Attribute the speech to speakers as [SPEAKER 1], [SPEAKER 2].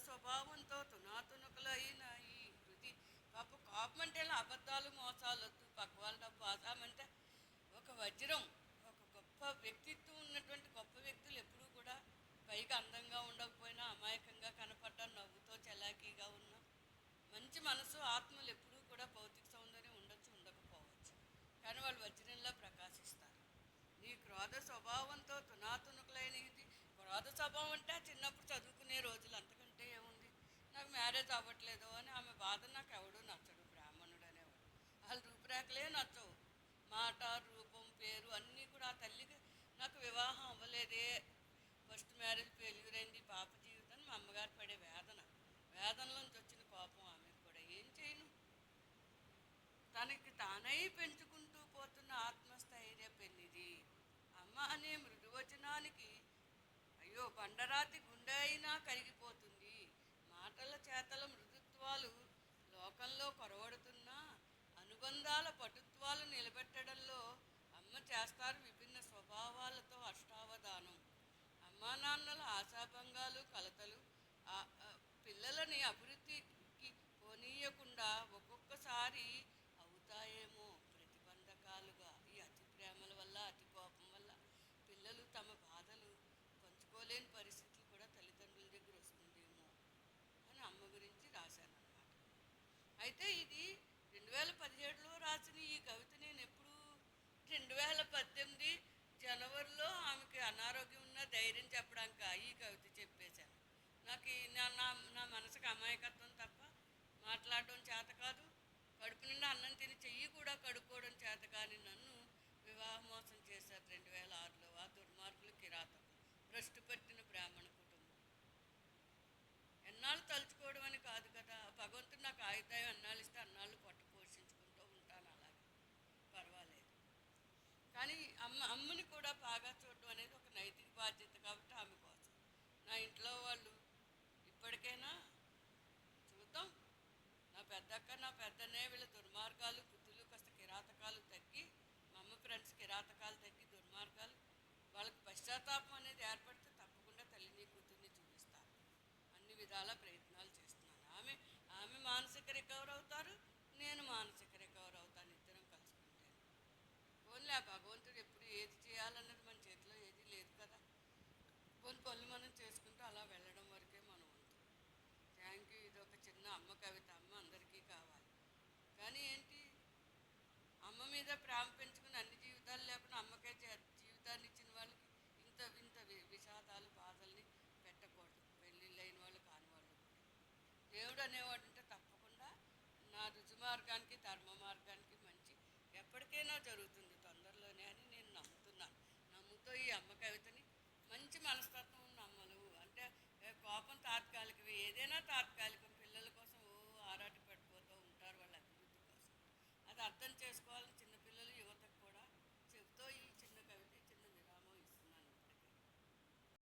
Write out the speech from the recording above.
[SPEAKER 1] స్వభావంతో తునాతునకలైన ఈ హృది పాప కోపం అంటే ఇలా అబద్ధాలు మోసాలు వద్దు, పక్క వాళ్ళ డబ్బు ఆసామంటే ఒక వజ్రం, ఒక గొప్ప వ్యక్తిత్వం ఉన్నటువంటి గొప్ప వ్యక్తులు ఎప్పుడూ కూడా పైగా అందంగా ఉండకపోయినా అమాయకంగా కనపడ్డా నవ్వుతో చలాకీగా ఉన్న మంచి మనసు ఆత్మలు ఎప్పుడూ కూడా భౌతిక సౌందర్యం ఉండొచ్చు ఉండకపోవచ్చు, కానీ వాళ్ళు వజ్రంలా ప్రకాశిస్తారు. నీ క్రోధ స్వభావంతో తునాతునకులైన ఇది క్రోధ స్వభావం అంటే చిన్నప్పుడు చదువుకునే రోజులు, అంతకంటే ఏముంది. నాకు మ్యారేజ్ అవ్వట్లేదు అని ఆమె బాధ, నాకు ఎవడూ నచ్చడు బ్రాహ్మణుడు అనేవాడు. వాళ్ళ రూపురేఖలే నచ్చవు, మాట రూపం పేరు అన్నీ కూడా. ఆ తల్లికి నాకు వివాహం అవ్వలేదే, ఫస్ట్ మ్యారేజ్ ఫెయిల్యూర్ అయింది, పాప జీవితం, మా అమ్మగారు పడే వేదన, వేదనలోంచి వచ్చిన కోపం ఆమెకు కూడా. ఏం చేయను, తనకి తానై పెంచుకుంటూ పోతున్న ఆత్మస్థైర్య పెన్నిది. అమ్మ అనే మృదువచనానికి అయ్యో బండరాతి గుండె అయినా కరిగిపోతుంది. మాటల చేతల మృదుత్వాలు లోకంలో కొరవడుతున్న అనుబంధాల పటుత్వాలు నిలబెట్టడంలో అమ్మ చేస్తారు విభిన్న స్వభావాలతో అష్టావధానం. అమ్మా నాన్నల ఆశాభంగాలు కలతలు పిల్లలని అభివృద్ధికి పోనీయకుండా ఒక్కొక్కసారి అవుతాయేమో ప్రతిబంధకాలుగా. ఈ అతి ప్రేమల వల్ల అతి కోపం వల్ల పిల్లలు తమ బాధలు పంచుకోలేని పరిస్థితులు కూడా తల్లిదండ్రుల దగ్గర వస్తుందేమో అని అమ్మ గురించి రాశానన్నమాట. అయితే ఇది 2017లో రాసిన ఈ కవిత నేను ఎప్పుడు 2018 జనవరిలో ఆమెకి అనారోగ్యం ఉన్న ధైర్యం చెప్పడానికి ఈ కవిత చెప్పేశాను. నాకు నా మనసుకు అమాయకత్వం తప్ప మాట్లాడడం చేత కాదు, కడుపు నిండా అన్నం తిని చెయ్యి కూడా కడుక్కోవడం చేత కానీ నన్ను వివాహ మోసం చేశారు 2006లో ఆ దుర్మార్గులు, కిరాతకులు, భ్రష్టు పట్టిన బ్రాహ్మణ కుటుంబం. ఎన్నాళ్ళు తలుచుకోవడం అని కాదు కదా, భగవంతుడు నాకు ఆయుధాయం ఎన్నాళ్ళు ఇస్తే అన్నాళ్ళు పట్టు పోషించుకుంటూ ఉంటాను, అలాగే పర్వాలేదు. కానీ అమ్మని కూడా బాగా చూడడం అనేది ఒక నైతిక బాధ్యత. కాబట్టి ఆమె కోసం నా ఇంట్లో వాళ్ళు ఇప్పటికైనా చూద్దాం, నా పెద్దక్క నా పెద్దనే వీళ్ళ దుర్మార్గాలు బుద్ధులు కాస్త కిరాతకాలు తగ్గి, మా అమ్మ ఫ్రెండ్స్ కిరాతకాలు తగ్గి దుర్మార్గాలు వాళ్ళకి పశ్చాత్తాపం అనేది ఏర్పడితే తప్పకుండా తల్లిని కూతుర్ని చూపిస్తారు. అన్ని విధాల ప్రయత్నాలు చేస్తున్నాను. ఆమె మానసిక రికవర్ అవుతుంది.